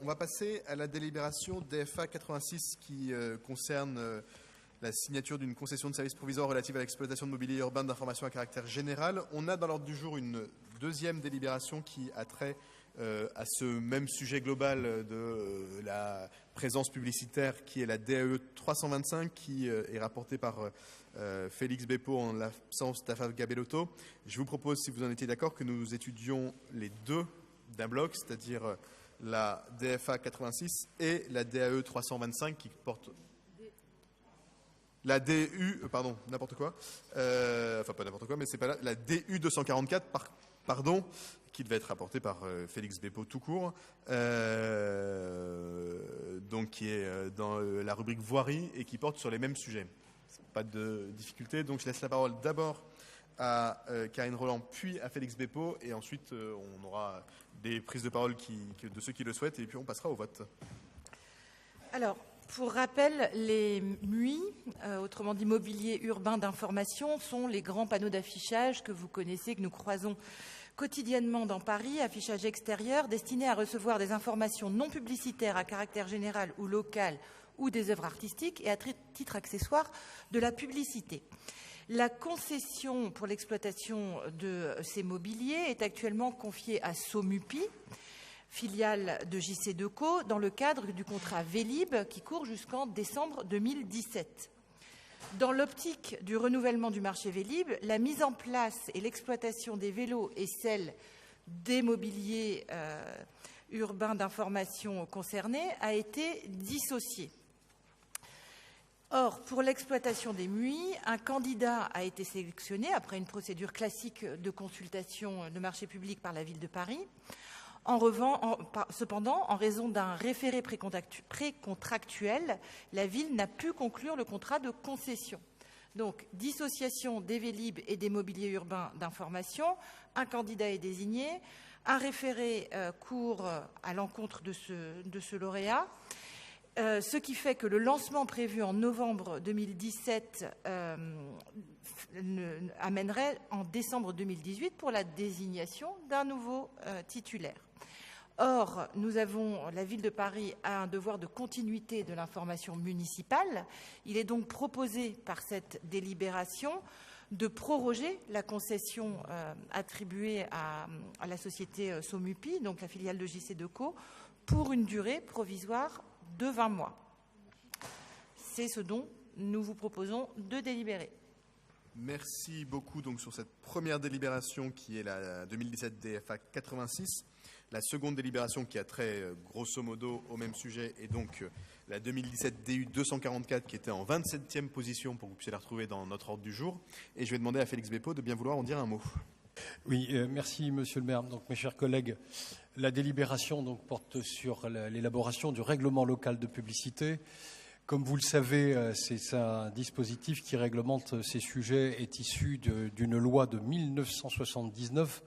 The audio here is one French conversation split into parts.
on va passer à la délibération DFA 86 qui concerne la signature d'une concession de service provisoire relative à l'exploitation de mobilier urbain d'information à caractère général. On a dans l'ordre du jour une deuxième délibération qui a trait à ce même sujet global de la présence publicitaire qui est la DAE 325 qui est rapportée par Félix Bepo en l'absence d'Afa Gabellotto. Je vous propose, si vous en étiez d'accord, que nous étudions les deux d'un bloc, c'est-à-dire la DFA 86 et la DAE 325 qui porte... La DU, pardon, n'importe quoi, enfin pas n'importe quoi, mais c'est pas là, la DU 244, pardon, qui devait être rapportée par Félix Bepo tout court, donc qui est dans la rubrique voirie et qui porte sur les mêmes sujets. Pas de difficulté, donc je laisse la parole d'abord à Karine Roland, puis à Félix Bepo, et ensuite on aura des prises de parole de ceux qui le souhaitent, et puis on passera au vote. Alors, pour rappel, les MUI, autrement dit mobilier urbain d'information, sont les grands panneaux d'affichage que vous connaissez, que nous croisons quotidiennement dans Paris, affichage extérieur destiné à recevoir des informations non publicitaires à caractère général ou local ou des œuvres artistiques et à titre accessoire de la publicité. La concession pour l'exploitation de ces mobiliers est actuellement confiée à Somupi, filiale de JC Decaux, dans le cadre du contrat Vélib qui court jusqu'en décembre 2017. Dans l'optique du renouvellement du marché Vélib, la mise en place et l'exploitation des vélos et celle des mobiliers urbains d'information concernés a été dissociée. Or, pour l'exploitation des MUI, un candidat a été sélectionné après une procédure classique de consultation de marché public par la Ville de Paris. Cependant, en raison d'un référé précontractuel, la Ville n'a pu conclure le contrat de concession. Donc, dissociation des Vélib et des mobiliers urbains d'information, un candidat est désigné, un référé court à l'encontre de ce lauréat, ce qui fait que le lancement prévu en novembre 2017 amènerait en décembre 2018 pour la désignation d'un nouveau titulaire. Or, la Ville de Paris a un devoir de continuité de l'information municipale. Il est donc proposé par cette délibération de proroger la concession attribuée à la société Somupi, donc la filiale de JC Decaux, pour une durée provisoire de 20 mois. C'est ce dont nous vous proposons de délibérer. Merci beaucoup donc sur cette première délibération qui est la 2017 DFA 86. La seconde délibération qui a trait grosso modo au même sujet est donc la 2017 DU 244 qui était en 27e position pour que vous puissiez la retrouver dans notre ordre du jour. Et je vais demander à Félix Bepo de bien vouloir en dire un mot. Oui, merci Monsieur le maire. Donc mes chers collègues, la délibération donc porte sur l'élaboration du règlement local de publicité. Comme vous le savez, c'est un dispositif qui réglemente ces sujets, est issu d'une loi de 1979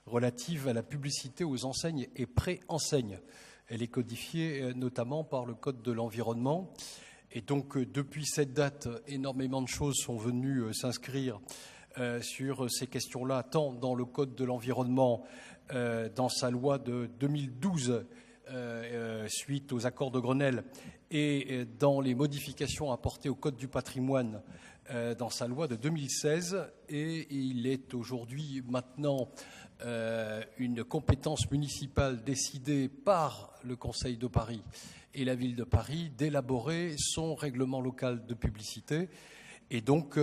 relative à la publicité aux enseignes et pré-enseignes. Elle est codifiée notamment par le Code de l'environnement. Et donc, depuis cette date, énormément de choses sont venues s'inscrire sur ces questions-là, tant dans le Code de l'environnement, dans sa loi de 2012, suite aux accords de Grenelle, et dans les modifications apportées au Code du patrimoine dans sa loi de 2016. Et il est aujourd'hui maintenant une compétence municipale décidée par le Conseil de Paris et la Ville de Paris d'élaborer son règlement local de publicité. Et donc,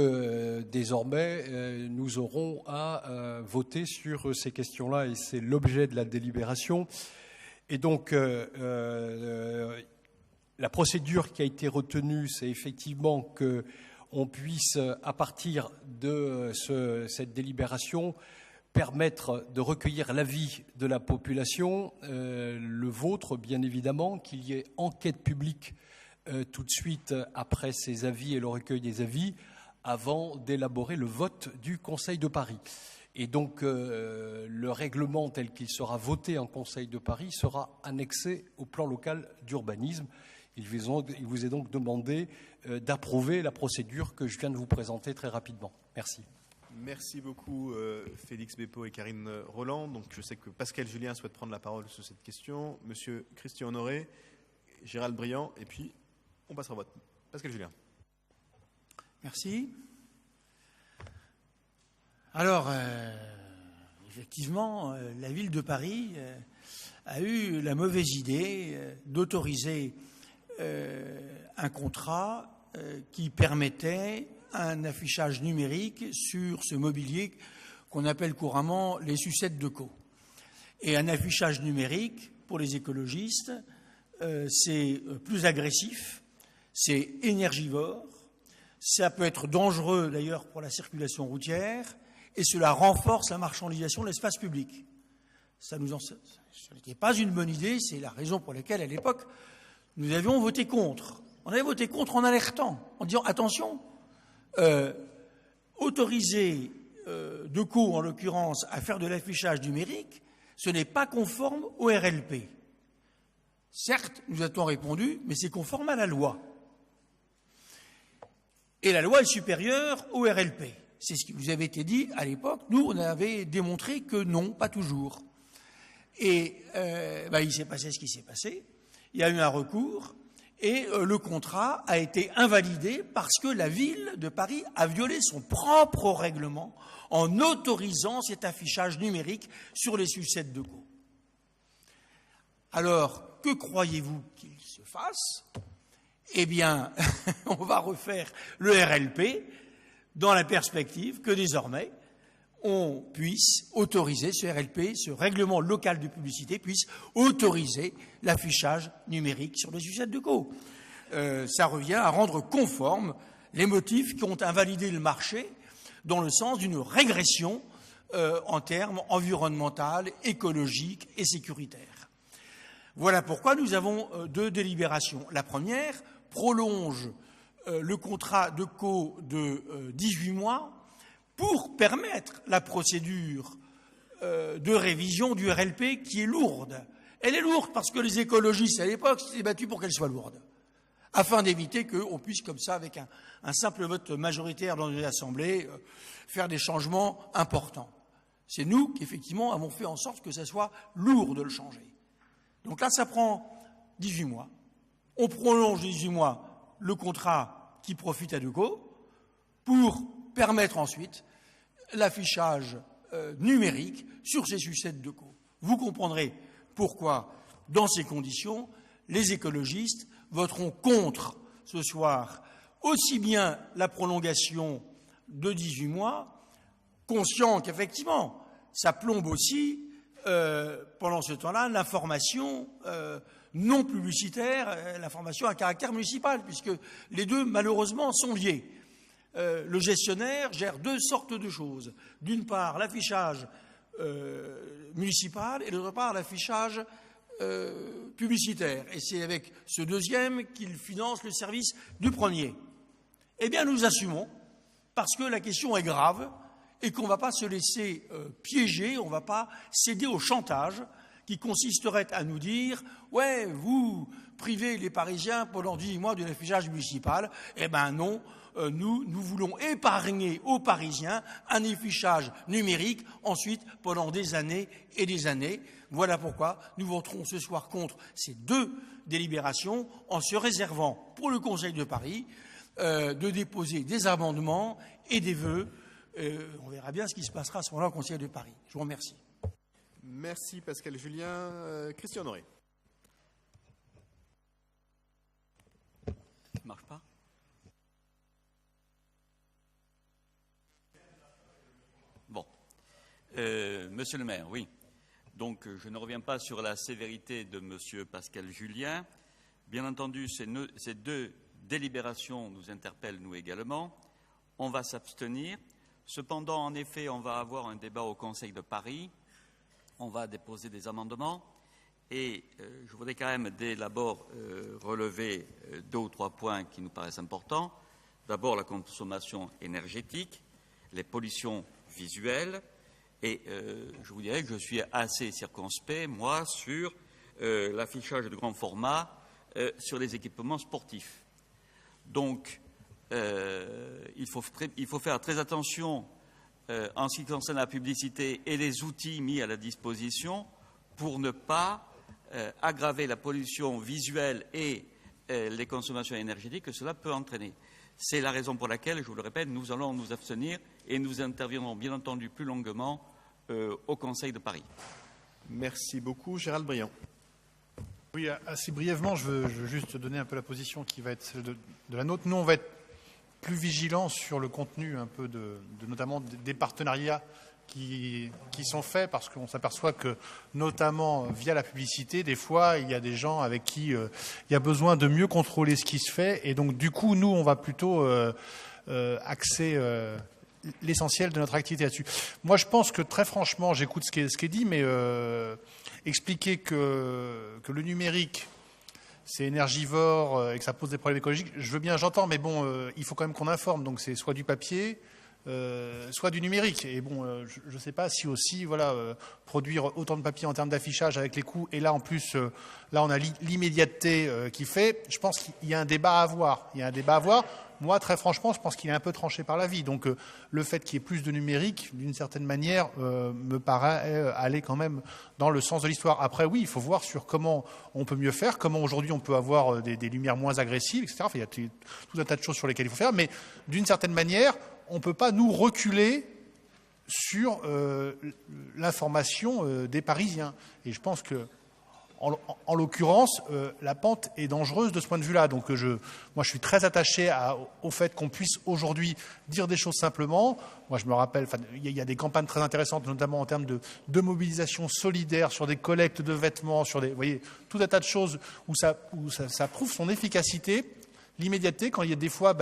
désormais, nous aurons à voter sur ces questions-là, et c'est l'objet de la délibération. Et donc, la procédure qui a été retenue, c'est effectivement qu'on puisse, à partir de cette délibération, permettre de recueillir l'avis de la population, le vôtre, bien évidemment, qu'il y ait enquête publique tout de suite après ces avis et le recueil des avis, avant d'élaborer le vote du Conseil de Paris. Et donc, le règlement tel qu'il sera voté en Conseil de Paris sera annexé au plan local d'urbanisme. Il vous est donc demandé d'approuver la procédure que je viens de vous présenter très rapidement. Merci. Merci beaucoup Félix Bepo et Karine Roland. Donc, je sais que Pascal Julien souhaite prendre la parole sur cette question. Monsieur Christian Honoré, Gérald Briand, et puis on passera au vote. Pascal Julien. Merci. Alors, effectivement, la ville de Paris a eu la mauvaise idée d'autoriser un contrat qui permettait un affichage numérique sur ce mobilier qu'on appelle couramment les sucettes de co. Et un affichage numérique, pour les écologistes, c'est plus agressif, c'est énergivore, ça peut être dangereux d'ailleurs pour la circulation routière, et cela renforce la marchandisation de l'espace public. Ce n'était pas une bonne idée, c'est la raison pour laquelle, à l'époque, nous avions voté contre. On avait voté contre en alertant, en disant attention, autoriser Decaux, en l'occurrence, à faire de l'affichage numérique, ce n'est pas conforme au RLP. Certes, nous a-t-on répondu, mais c'est conforme à la loi. Et la loi est supérieure au RLP. C'est ce qui vous avait été dit à l'époque. Nous, on avait démontré que non, pas toujours. Et il s'est passé ce qui s'est passé. Il y a eu un recours et le contrat a été invalidé parce que la ville de Paris a violé son propre règlement en autorisant cet affichage numérique sur les sucettes de co. Alors, que croyez-vous qu'il se fasse ? Eh bien, on va refaire le RLP dans la perspective que désormais, on puisse autoriser ce RLP, ce règlement local de publicité, puisse autoriser l'affichage numérique sur les sucettes de co. Ça revient à rendre conformes les motifs qui ont invalidé le marché dans le sens d'une régression en termes environnementaux, écologiques et sécuritaires. Voilà pourquoi nous avons deux délibérations. La première prolonge le contrat de co de 18 mois pour permettre la procédure de révision du RLP qui est lourde. Elle est lourde parce que les écologistes à l'époque s'étaient battus pour qu'elle soit lourde, afin d'éviter qu'on puisse comme ça, avec un simple vote majoritaire dans une assemblée, faire des changements importants. C'est nous qui, effectivement, avons fait en sorte que ça soit lourd de le changer. Donc là, ça prend 18 mois. On prolonge 18 mois le contrat qui profite à Decaux pour permettre ensuite l'affichage numérique sur ces sucettes Decaux. Vous comprendrez pourquoi, dans ces conditions, les écologistes voteront contre ce soir aussi bien la prolongation de 18 mois, conscient qu'effectivement, ça plombe aussi, pendant ce temps-là, l'information non publicitaire, l'information à caractère municipal, puisque les deux, malheureusement, sont liés. Le gestionnaire gère deux sortes de choses. D'une part, l'affichage municipal et d'autre part, l'affichage publicitaire. Et c'est avec ce deuxième qu'il finance le service du premier. Eh bien, nous assumons, parce que la question est grave et qu'on ne va pas se laisser piéger, on ne va pas céder au chantage qui consisterait à nous dire « Ouais, vous privez les Parisiens pendant 18 mois de l'affichage municipal. » Eh bien non, nous voulons épargner aux Parisiens un affichage numérique ensuite pendant des années et des années. Voilà pourquoi nous voterons ce soir contre ces deux délibérations en se réservant pour le Conseil de Paris de déposer des amendements et des vœux. On verra bien ce qui se passera à ce moment-là au Conseil de Paris. Je vous remercie. Merci Pascal Julien. Christian Honoré. Ça ne marche pas ? Bon. Monsieur le maire, oui. Donc, je ne reviens pas sur la sévérité de monsieur Pascal Julien. Bien entendu, ces deux délibérations nous interpellent, nous également. On va s'abstenir. Cependant, en effet, on va avoir un débat au Conseil de Paris. On va déposer des amendements. Et je voudrais quand même, dès l'abord, relever deux ou trois points qui nous paraissent importants. D'abord, la consommation énergétique, les pollutions visuelles. Et je vous dirais que je suis assez circonspect, moi, sur l'affichage de grand format sur les équipements sportifs. Donc, il faut faire très attention en ce qui concerne la publicité et les outils mis à la disposition pour ne pas aggraver la pollution visuelle et les consommations énergétiques que cela peut entraîner. C'est la raison pour laquelle, je vous le répète, nous allons nous abstenir et nous interviendrons bien entendu plus longuement au Conseil de Paris. Merci beaucoup. Gérald Briand. Oui, assez brièvement, je veux juste donner un peu la position qui va être celle de la nôtre. Nous, on va être plus vigilants sur le contenu un peu notamment des partenariats qui sont faits, parce qu'on s'aperçoit que, notamment via la publicité, des fois, il y a des gens avec qui il y a besoin de mieux contrôler ce qui se fait. Et donc, du coup, nous, on va plutôt axer l'essentiel de notre activité là-dessus. Moi, je pense que, très franchement, j'écoute ce qui est dit, mais expliquer que le numérique, c'est énergivore et que ça pose des problèmes écologiques, je veux bien, j'entends, mais bon, il faut quand même qu'on informe. Donc, c'est soit du papier, soit du numérique. Et bon, je ne sais pas si aussi, voilà, produire autant de papier en termes d'affichage avec les coûts, et là, en plus, là, on a l'immédiateté qui fait. Je pense qu'il y a un débat à avoir. Il y a un débat à avoir. Moi, très franchement, je pense qu'il est un peu tranché par la vie. Donc, le fait qu'il y ait plus de numérique, d'une certaine manière, me paraît aller quand même dans le sens de l'histoire. Après, oui, il faut voir sur comment on peut mieux faire, comment aujourd'hui on peut avoir des lumières moins agressives, etc. Enfin, il y a tout un tas de choses sur lesquelles il faut faire. Mais d'une certaine manière, on ne peut pas nous reculer sur l'information des Parisiens. Et je pense que, en l'occurrence, la pente est dangereuse de ce point de vue-là. Donc, moi, je suis très attaché au fait qu'on puisse aujourd'hui dire des choses simplement. Moi, je me rappelle, il y a des campagnes très intéressantes, notamment en termes de mobilisation solidaire sur des collectes de vêtements, sur vous voyez, tout un tas de choses où ça prouve son efficacité. L'immédiateté, quand il y a des fois,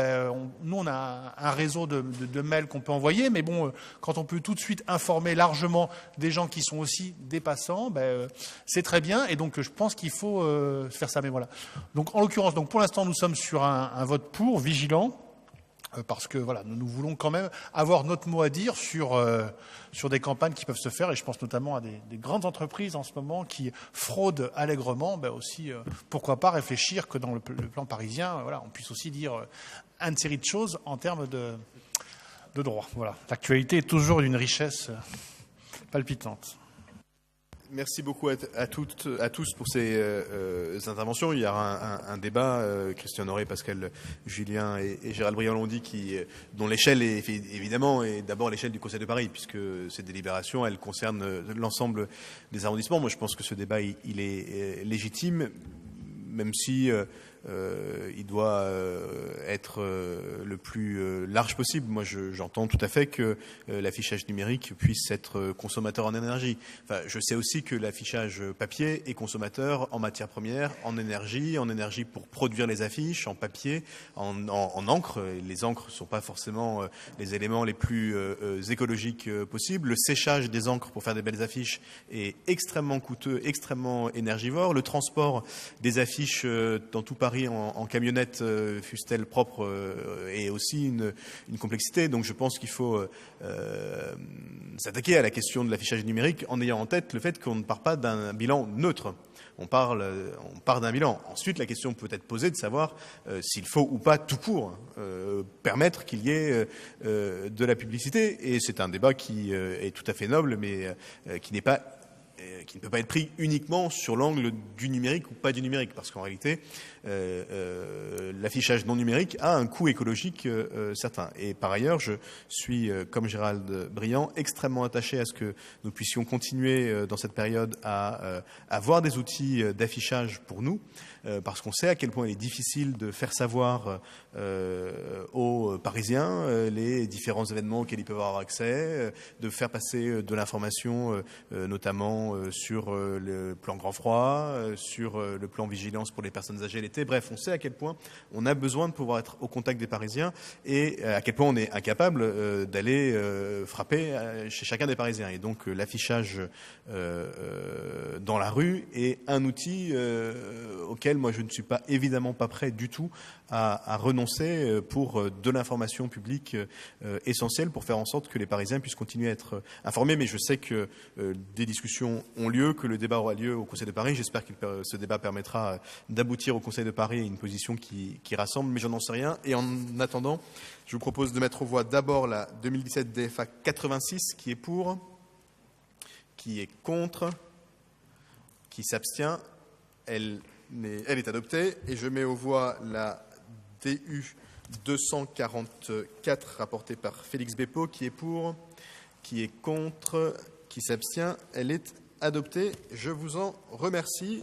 nous on a un réseau de mails qu'on peut envoyer, mais bon, quand on peut tout de suite informer largement des gens qui sont aussi des passants, c'est très bien, et donc je pense qu'il faut faire ça. Mais voilà. Donc en l'occurrence, pour l'instant, nous sommes sur un vote pour, vigilant, parce que voilà, nous voulons quand même avoir notre mot à dire sur des campagnes qui peuvent se faire, et je pense notamment à des grandes entreprises en ce moment qui fraudent allègrement. Aussi, pourquoi pas réfléchir que dans le plan parisien, voilà, on puisse aussi dire une série de choses en termes de droit. Voilà. L'actualité est toujours d'une richesse palpitante. Merci beaucoup à tous pour ces interventions. Il y aura un débat, Christian Honoré, Pascal Julien et Gérald Briand l'ont dit, dont l'échelle est évidemment est d'abord l'échelle du Conseil de Paris, puisque ces délibérations, elles concernent l'ensemble des arrondissements. Moi, je pense que ce débat, il est légitime, même si il doit être le plus large possible. Moi, j'entends tout à fait que l'affichage numérique puisse être consommateur en énergie. Enfin, je sais aussi que l'affichage papier est consommateur en matières premières, en énergie pour produire les affiches, en papier, en encre. Les encres ne sont pas forcément les éléments les plus écologiques possibles. Le séchage des encres pour faire des belles affiches est extrêmement coûteux, extrêmement énergivore. Le transport des affiches dans tout Paris en camionnette, fût-elle propre, est aussi une complexité. Donc je pense qu'il faut s'attaquer à la question de l'affichage numérique en ayant en tête le fait qu'on ne part pas d'un bilan neutre. On part d'un bilan. Ensuite, la question peut être posée de savoir s'il faut ou pas tout court permettre qu'il y ait de la publicité. Et c'est un débat qui est tout à fait noble, mais qui ne peut pas être pris uniquement sur l'angle du numérique ou pas du numérique, parce qu'en réalité, l'affichage non numérique a un coût écologique certain. Et par ailleurs, je suis, comme Gérald Briand, extrêmement attaché à ce que nous puissions continuer dans cette période à avoir des outils d'affichage pour nous, parce qu'on sait à quel point il est difficile de faire savoir aux Parisiens les différents événements auxquels ils peuvent avoir accès, de faire passer de l'information, notamment sur le plan grand froid, sur le plan vigilance pour les personnes âgées l'été. Bref, on sait à quel point on a besoin de pouvoir être au contact des Parisiens et à quel point on est incapable d'aller frapper chez chacun des Parisiens. Et donc l'affichage dans la rue est un outil auquel moi je ne suis pas évidemment pas prêt du tout à renoncer pour de l'information publique essentielle pour faire en sorte que les Parisiens puissent continuer à être informés. Mais je sais que des discussions discussions ont lieu, que le débat aura lieu au Conseil de Paris. J'espère que ce débat permettra d'aboutir au Conseil de Paris à une position qui rassemble, mais j'en n'en sais rien. Et en attendant, je vous propose de mettre aux voix d'abord la 2017 DFA 86, qui est pour, qui est contre, qui s'abstient. Elle est adoptée. Et je mets aux voix la DU 244, rapportée par Félix Beppo, qui est pour, qui est contre, qui s'abstient. Elle est adoptée. Je vous en remercie.